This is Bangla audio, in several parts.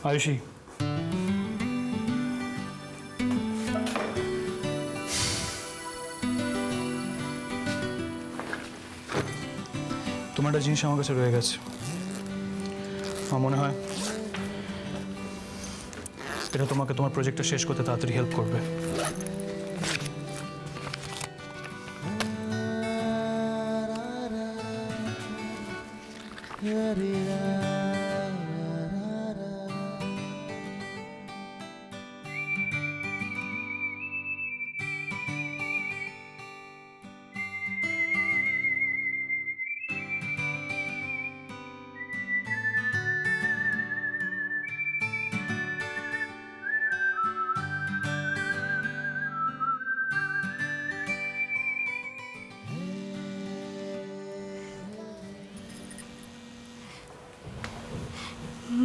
আয়ুষী, তোমার একটা জিনিস আমার কাছে রয়ে গেছে। আমার মনে হয় এটা তোমাকে তোমার প্রজেক্টটা শেষ করতে তাড়াতাড়ি হেল্প করবে।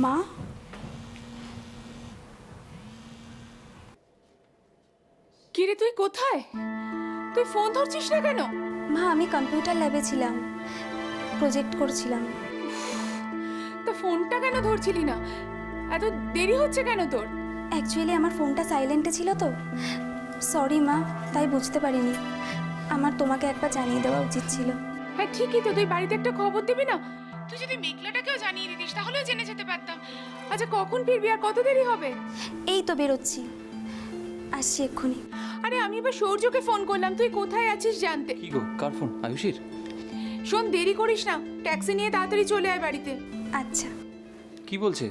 মা, কিরে তুই কোথায়? তুই ফোন ধরছিস না কেন? মা আমি কম্পিউটার ল্যাবে ছিলাম, প্রজেক্ট করছিলাম। তা ফোনটা কেন ধরছিলি না? এত দেরি হচ্ছে কেন তোর? অ্যাকচুয়ালি আমার ফোনটা সাইলেন্টে ছিল তো, সরি মা, তাই বুঝতে পারিনি। আমার তোমাকে একবার জানিয়ে দেওয়া উচিত ছিল। হ্যাঁ ঠিকই তো, তুই বাড়িতে একটা খবর দিবি না? তুই যদি মেঘলাটাকেও জানিয়ে দিতিস তাহলেও জেনে যেতে পারতাম। আচ্ছা কখন ফিরবি আর কত দেরি হবে? এই তো বেরোচ্ছি, আসছি এক্ষুনি। আরে আমি এবার সূর্যকে ফোন করলাম, তুই কোথায় আছিস জানতে। কি গো, কার ফোন? আয়ুষীর? শোন দেরি করিস না, ট্যাক্সি নিয়ে তাড়াতাড়ি চলে আয় বাড়িতে। আচ্ছা। কি বলছে?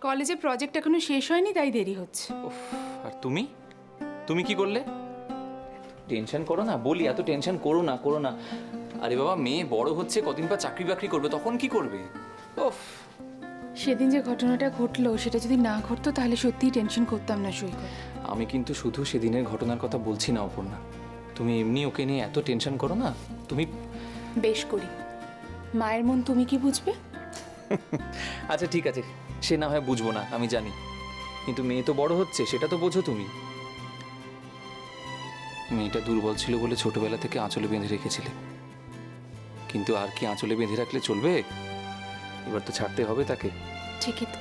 কলেজে প্রজেক্ট এখনো শেষ হয়নি তাই দেরি হচ্ছে। উফ, আর তুমি তুমি কি করলে? টেনশন করো না, বলি এত টেনশন করো না। আরে বাবা, মেয়ে বড় হচ্ছে, কদিন পর চাকরি বাকরি করবে, তখন কি করবে? উফ, সেদিন যে ঘটনাটা ঘটলো সেটা যদি না ঘটতো তাহলে সত্যিই টেনশন করতাম না সৈকত। আমি কিন্তু শুধু সেদিনের ঘটনার কথা বলছি না অপর্ণা। তুমি এমনি ওকে নিয়ে এত টেনশন করো না। তুমি বেশ করি, মায়ের মন তুমি কি বুঝবে? আচ্ছা ঠিক আছে, সে না হয় বুঝবো না, আমি জানি, কিন্তু মেয়ে তো বড় হচ্ছে, সেটা তো বোঝো তুমি। মেয়েটা দুর্বল ছিল বলে ছোটবেলা থেকে আঁচলে বেঁধে রেখেছিলে, কিন্তু আর কি আঁচলে বেঁধে রাখলে চলবে? এবার তো ছাড়তে হবে তাকে। ঠিকই তো,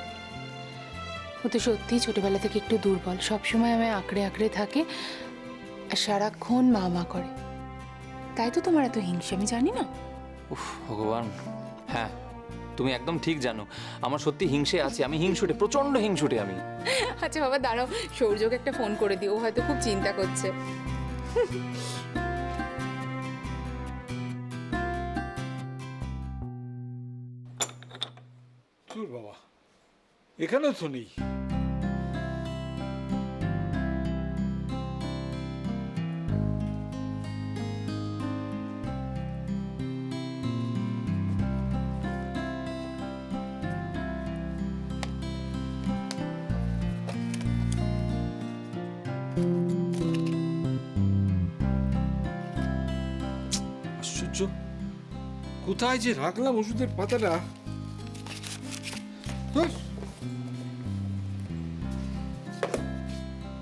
ও তো সত্যিই ছোটবেলা থেকে একটু দুর্বল, সবসময় আমায় আঁকড়ে আঁকড়ে থাকে আর সারাক্ষণ মা মা করে। তাই তো তোমার এত হিংসে, আমি জানি না। উফ ভগবান, হ্যাঁ তুমি একদম ঠিক জানো আমার সত্যি হিংসে আছে। আমি হিংসুটে, প্রচন্ড হিংসুটে আমি। আচ্ছা বাবা দাঁড়াও, সৌর্যকে একটা ফোন করে দিও, ও হয়তো খুব চিন্তা করছে। তোর বাবা এখানেও তো নেই। আশ্চর্য, কোথায় যে রাখলাম ওষুধের পাতাটা।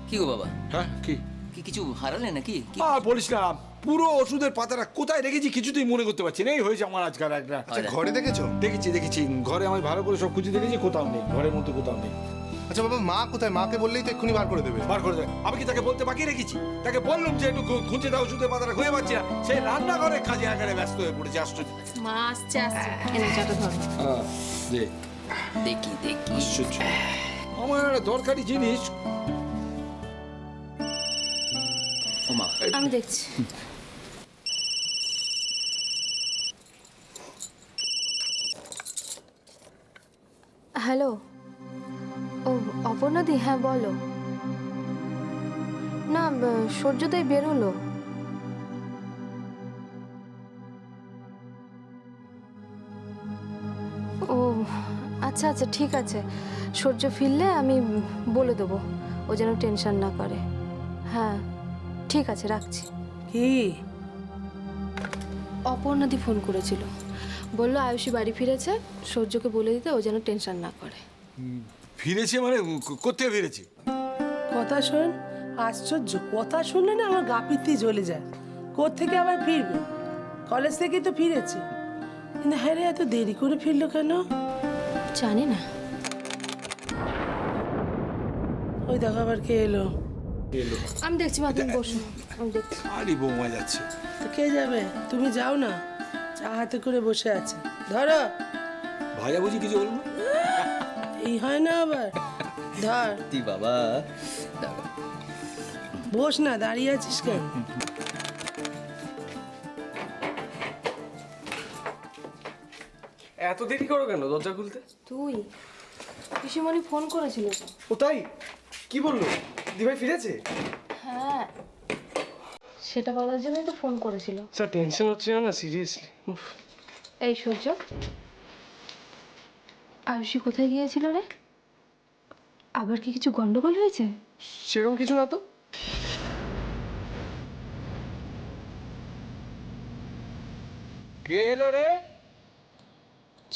কি গো বাবা, হ্যাঁ কি কি কিছু হারালে নাকি? আর বলিস না, পুরো ওষুধের পাতাটা কোথায় রেখেছি কিছুতেই মনে করতে পারছি না। এই হয়েছে আমার আজকাল একটা। আচ্ছা, ঘরে দেখেছো? দেখেছি ঘরে আমি ভালো করে সব কিছু দেখেছি, কোথাও নেই, ঘরের মধ্যে কোথাও নেই। আচ্ছা বাবা, মা কোথায়? মাকে বললেই তো এক্ষুনি বার করে দেবে। বার করে দেবে? আমি কি তাকে বলতে বাকি রেখেছি? তাকে বললাম যে একটু খুঁজে দাও ওষুধের পাতাটা, খুঁজে পাচ্ছি না। সেই রান্নাঘরে কাজে আকারে ব্যস্ত হয়ে পড়েছে। আশ্চর্য। মা আসছে এনে চাটা ধরো। দেখি আশ্চর্য, আমার একটা দরকারি জিনিস। ওমা, আমি দেখছি। হ্যালো, ও অপর্ণাদি, হ্যাঁ বলো। না সূর্যদয় বেরোলো। ও আচ্ছা আচ্ছা ঠিক আছে, সূর্য ফিরলে আমি বলে দেবো, ও যেন টেনশন না করে। হ্যাঁ ঠিক আছে, রাখছি। কি? অপর্ণাদি ফোন করেছিল, বললো আয়ুষী বাড়ি ফিরেছে, সূর্যকে বলে দিতে, ও যেন টেনশন না করে। ফিরেছে মানে কোথায় ফিরেছে? কথা শোন, আশ্চর্য, কথা শুনলে না আমার গা পিত্তি জ্বলে যায়। কোত্থেকে আবার ফিরবে? কলেজ থেকেই তো ফিরেছে। কিন্তু হ্যাঁ রে, এত দেরি করে ফিরলো কেন? জানি না। ওই দেখো আবার কে এলো। আমি দেখছি মা, তুমি বসো, আমি দেখছি। আরে বৌমা যাচ্ছে। তো কে যাবে? তুমি যাও না, চা হাতে করে বসে আছে। ধরো। ভাইয়া বুঝি কিছু বলবো? এই হয় না আবার। ধর। তুই বাবা বস না, দাঁড়িয়ে আছিস কেন? এত দেরি করো কেন দরজা খুলতে? তুই পিসিমণি ফোন করেছিল তো। ও তাই? কি বললো? দিভাই ফিরেছে? হ্যাঁ, সেটা বলার জন্যই তো ফোন করেছিল। স্যার টেনশন হচ্ছে না সিরিয়াসলি? এই সূর্য, আয়ুষী কোথায় গিয়েছিল রে? আবার কি কিছু গন্ডগোল হয়েছে? সেরকম কিছু না তো। কে এলো রে?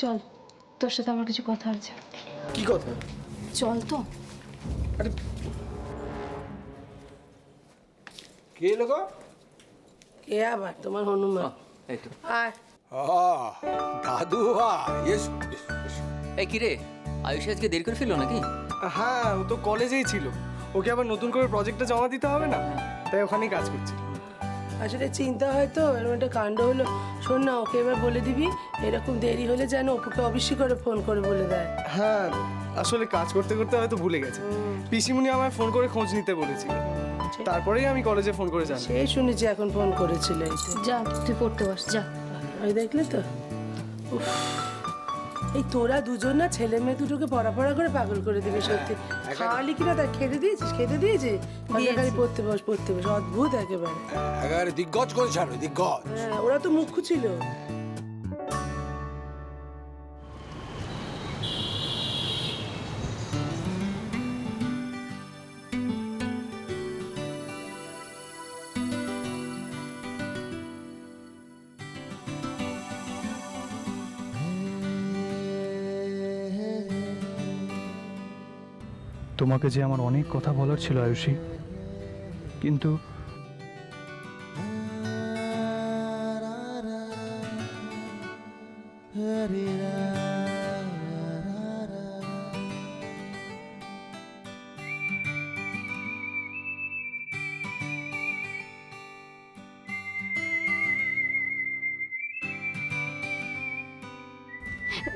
চল, তোর সাথে আমার কিছু কথা আছে। কি কথা? চল তো। আরে কে এলো গো? কে আবার? তোমার হনুমান। এই তো। আয়। দাদু এসো এসো, এসো। এই কিরে, আয়ুষ আজকে দেরি করে ফেললো নাকি? হ্যাঁ, ও তো কলেজেই ছিল। ওকে আবার নতুন করে প্রজেক্টটা জমা দিতে হবে না, তাই ওখানেই কাজ করছি। আসলে চিন্তা হয় তো, এরকম একটা কাণ্ড হলো। শোন না, ওকে এবার বলে দিবি এরকম দেরি হলে যেন অপুকে অবশ্যই করে ফোন করে বলে দেয়। হ্যাঁ, আসলে কাজ করতে করতে হয়তো ভুলে গেছে। পিসিমুনি আমায় ফোন করে খোঁজ নিতে বলেছিল, তারপরেই আমি কলেজে ফোন করে জানি। সেই শুনেছি এখন ফোন করেছিল। এই তো। যা, তুই পড়তে বস, যা। ওই দেখলে তো। উফ, এই তোরা দুজন না ছেলে মেয়ে দুটোকে পড়া করে পাগল করে দিবি সত্যি। খাওয়ালি কিনা তা খেতে দিয়েছিস? খেতে দিয়েছিস? খালি পড়তে বস, পড়তে বস। অদ্ভুত একেবারে। একেবারে দিগ্গজ করে ছাড়ো, দিগ্গজ। হ্যাঁ, ওরা তো মুখ্য ছিল। তোমাকে যে আমার অনেক কথা বলার ছিল আয়ুষী, কিন্তু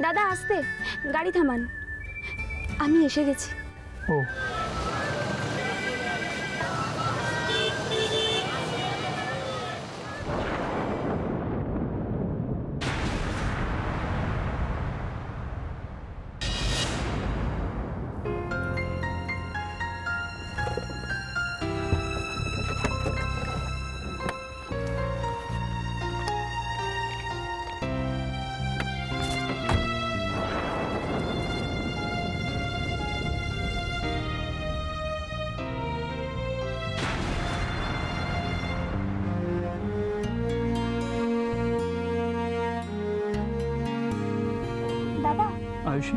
দাদা আসতে, গাড়ি থামান, আমি এসে গেছি। ও দাদা, আয়ুষী,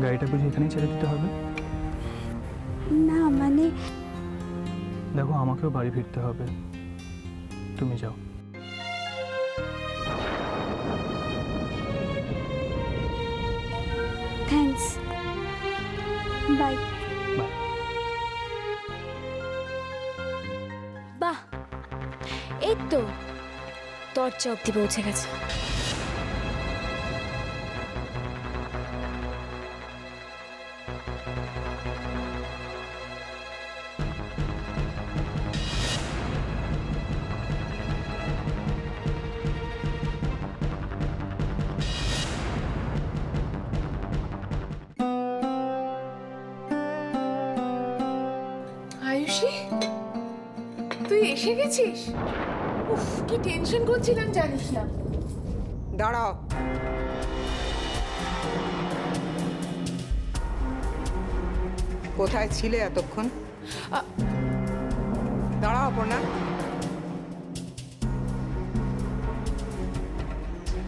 গাড়িটা বুঝি এখানেই ছেড়ে দিতে হবে? না মানে দেখো, আমাকেও বাড়ি ফিরতে হবে, তুমি যাও। Thanks, bye. বাই। বাহ, এই তো দরজা অব্দি পৌঁছে গেছে। আয়ুষী, তুই এসে গেছিস? উফ, কি টেনশন করছিলাম জানিস না। দাঁড়াও। কোথায় ছিলে এতক্ষণ? দাঁড়াও অপর্ণা,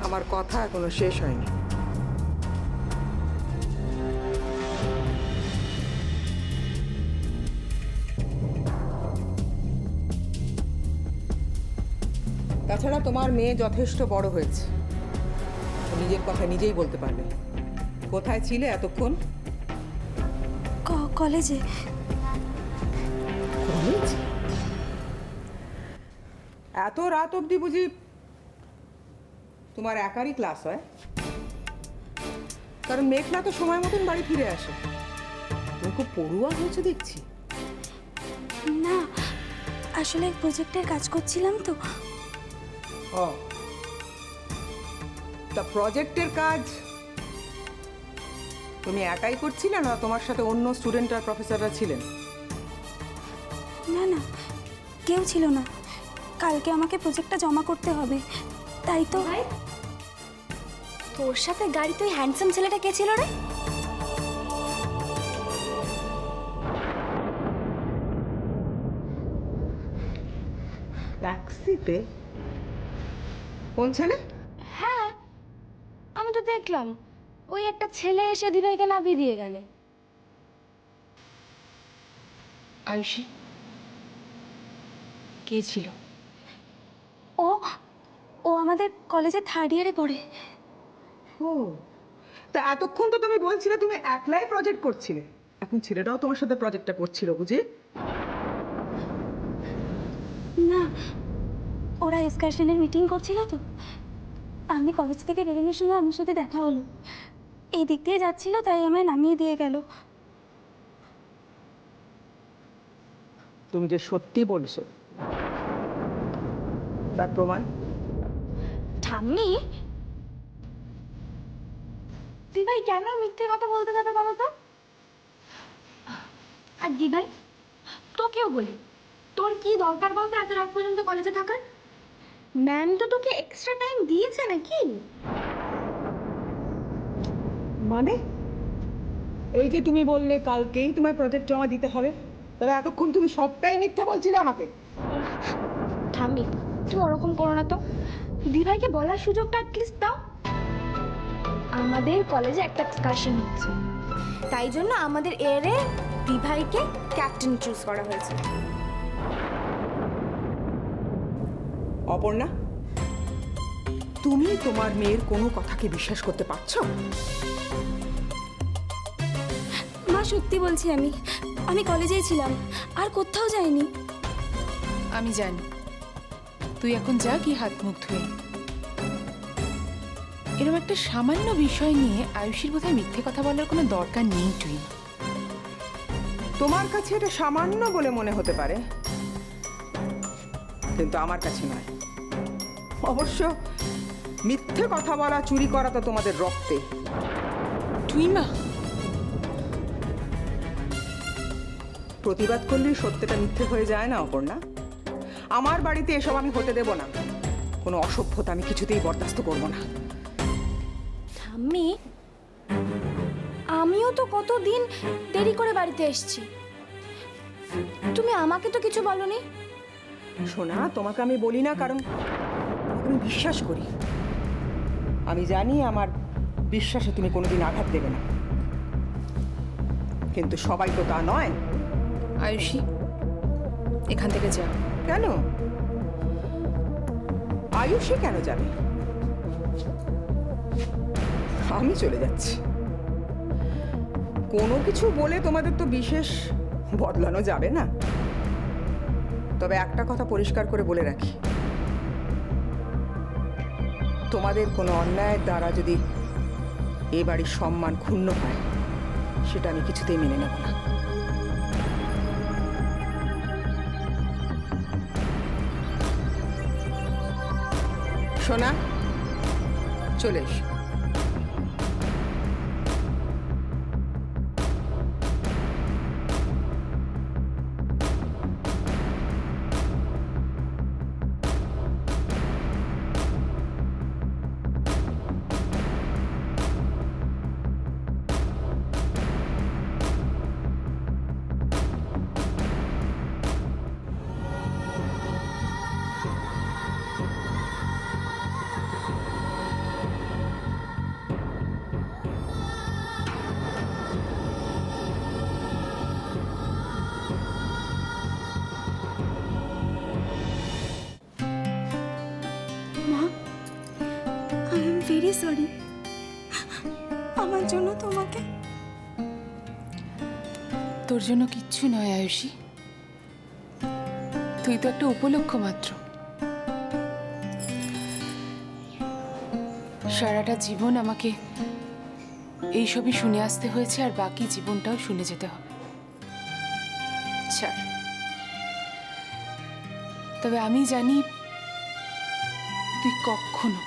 আমার কথা এখনো শেষ হয়নি। তাছাড়া তোমার মেয়ে যথেষ্ট বড় হয়েছে, ও নিজের কথা নিজেই বলতে পারবে। কোথায় ছিলে এতক্ষণ? কলেজে। কলেজ? এত রাত অবধি বুঝি তোমার একারই ক্লাস হয়? কারণ মেঘনা তো সময় মতন বাড়ি ফিরে আসে। তুমি খুব পড়ুয়া হয়েছে দেখছি। না, আসলে প্রজেক্টের কাজ করছিলাম তো। ও, তা প্রজেক্টের কাজ তুমি একাই করছিলে না তোমার সাথে অন্য স্টুডেন্ট আর প্রফেসররা ছিলেন? না না, কেউ ছিল না। কালকে আমাকে প্রজেক্টটা জমা করতে হবে, তাই তো। তোর সাথে গাড়িতে ওই হ্যান্ডসাম ছেলেটা কে ছিল রে? ট্যাক্সিতে? কোন ছেলে? হ্যাঁ, আমি তো দেখলাম ওই একটা ছেলে এসে দিদাইকে নামিয়ে দিয়ে গেলে। আয়ুষী, কে ছিল? ও ও আমাদের কলেজে 3rd ইয়ারে পড়ে। ও, তা এতক্ষণ তো তুমি বলছিলে তুমি একলাই প্রজেক্ট করছিলে, এখন ছেলেটাও তোমার সাথে প্রজেক্টটা করছিল বুঝি? না, ওরা এক্সকারশনের মিটিং করছিল তো। আমি কলেজ থেকে বেরোনোর সময় আমার সাথে দেখা হলো। এই দিক দিয়ে যাচ্ছিল, তাই আমায় নামিয়ে দিয়ে গেল। তুমি যে সত্যি বলছো তার প্রমাণ? ঠাম্মি, দিদাই কেন মিথ্যে কথা বলতে যাবে বলো তো? আর দিদাই, তোকেও বলি, তোর কি দরকার বলতে এত রাত পর্যন্ত কলেজে থাকার? ম্যাম তো তোকে এক্সট্রা টাইম দিয়েছে নাকি? মানে এই যে তুমি বললে কালকেই তোমার প্রজেক্ট জমা দিতে হবে, তবে এতক্ষণ তুমি সবটাই মিথ্যা বলছিলে আমাকে। ঠাম্মি, তুই ওরকম করো না তো। দিদাইকে বলার সুযোগটা অ্যাটলিস্ট দাও। আমাদের কলেজে একটা এক্সকারশন হচ্ছে, তাই জন্য আমাদের এরে দিভাইকে ক্যাপ্টেন চুজ করা হয়েছে। অপর্ণা, তুমি তোমার মেয়ের কোনো কথাকে বিশ্বাস করতে পারছো? মা, সত্যি বলছি, আমি কলেজেই ছিলাম, আর কোথাও যাইনি। আমি জানি, তুই এখন যা কি হাত মুখ ধুয়ে। এরকম একটা সামান্য বিষয় নিয়ে আয়ুষীর বোধহয় মিথ্যে কথা বলার কোনো দরকার নেই। তুই, তোমার কাছে এটা সামান্য বলে মনে হতে পারে, কিন্তু আমার কাছে নয়। অবশ্য মিথ্যে কথা বলা, চুরি করা তো তোমাদের রক্তে। তুই মা, প্রতিবাদ করলেই সত্যটা মিথ্যে হয়ে যায় না অপর্ণা। আমার বাড়িতে এসব আমি হতে দেব না। কোনো অসভ্যতা আমি কিছুতেই বরদাস্ত করব না। ঠাম্মি, আমিও তো কতদিন দেরি করে বাড়িতে এসেছি, তুমি আমাকে তো কিছু বলনি। শোনা, তোমাকে আমি বলি না কারণ আমি বিশ্বাস করি। আমি জানি আমার বিশ্বাসে তুমি কোনোদিন আঘাত দেবে না, কিন্তু সবাই তো তা নয়। আয়ুষী, এখান থেকে যা। কেন? আয়ুষী কেন যাবে? আমি চলে যাচ্ছি। কোনো কিছু বলে তোমাদের তো বিশেষ বদলানো যাবে না। তবে একটা কথা পরিষ্কার করে বলে রাখি, তোমাদের কোনো অন্যায়ের দ্বারা যদি এ বাড়ির সম্মান ক্ষুণ্ণ হয়, সেটা আমি কিছুতেই মেনে নেব না। সোনা, চলে এসো। সরি আমার জন্য তোমাকে। তোর জন্য কিচ্ছু নয় আয়ুষী, তুই তো একটা উপলক্ষ মাত্র। সারাটা জীবন আমাকে এইসবই শুনে আসতে হয়েছে, আর বাকি জীবনটাও শুনে যেতে হবে। ছাড়। তবে আমি জানি তুই কখনো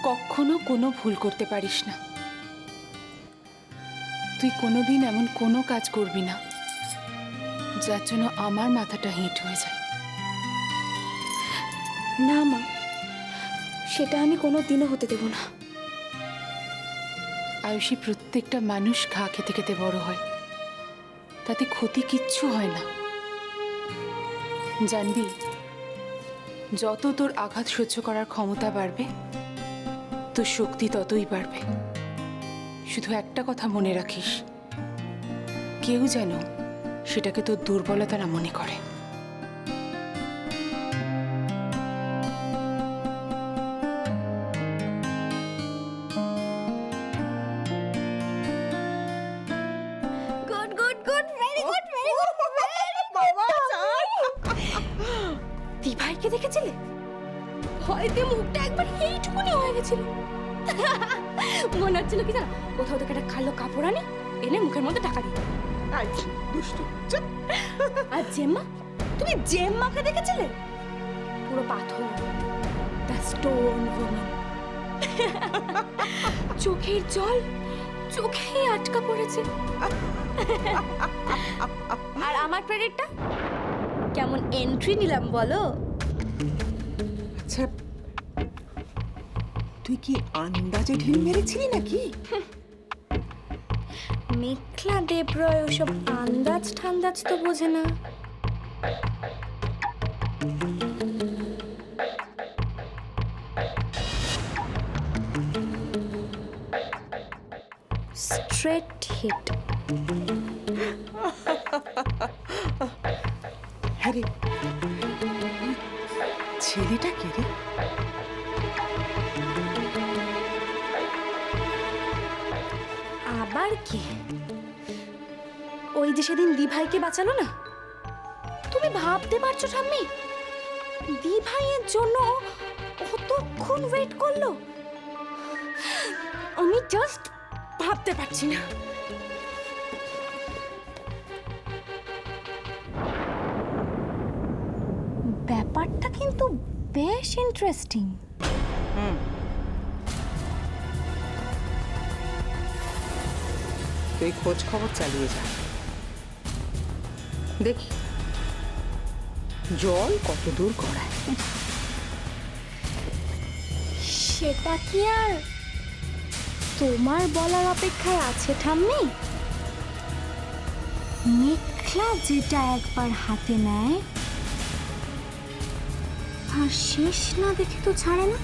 কখনো কোনো ভুল করতে পারিস না। তুই কোনোদিন এমন কোনো কাজ করবি না যার জন্য আমার মাথাটা হিট হয়ে যায়। না মা, সেটা আমি কোনো দিনও হতে দেব না। আয়ুষী, প্রত্যেকটা মানুষ ঘা খেতে খেতে বড় হয়, তাতে ক্ষতি কিচ্ছু হয় না। জানবি, যত তোর আঘাত সহ্য করার ক্ষমতা বাড়বে, তোর শক্তি ততই বাড়বে। শুধু একটা কথা মনে রাখিস, কেউ যেন সেটাকে তোর দুর্বলতা না মনে করে। Good good good, very good, very good, বাবা দি ভাইকে দেখেছিলে? ভয়তে মুখটা একবার এইটুকুনি হয়ে গেছিল। মনে হচ্ছিল কি জানো, কোথাও থেকে একটা কালো কাপড় আনি এনে মুখের মধ্যে টাকা দিই। দুষ্টু চুপ। আর জেম্মা, তুমি জেম্মাকে দেখেছিলে? পুরো পাথর, দ্য স্টোন ওম্যান। চোখের জল চোখেই আটকা পড়েছে। আর আমার ক্রেডিটটা কেমন এন্ট্রি নিলাম বলো? আচ্ছা, তুই কি আন্দাজে ঢিল মেরেছিলি নাকি? মেঘলা দেবরয় ওসব আন্দাজ ঠান্দাজ তো বোঝে না। Straight hit. হ্যাঁ রে, ছেলেটা কে রে? আবার কি? ওই যে সেদিন দিভাইকে বাঁচালো না? তুমি ভাবতে পারছো ঠাম্মি, দিভাইয়ের জন্য কতক্ষণ ওয়েট করলো? আমি জাস্ট ভাবতে পারছি না। ব্যাপারটা কিন্তু বেশ ইন্টারেস্টিং। তুই খোঁজ খবর চালিয়ে যা, দেখি জল কত দূর গড়ায়। সেটা কি আর তোমার বলার অপেক্ষায় আছে ঠাম্মি? মেঘলা যেটা একবার হাতে নেয় আর শেষ না দেখে তো ছাড়ে না।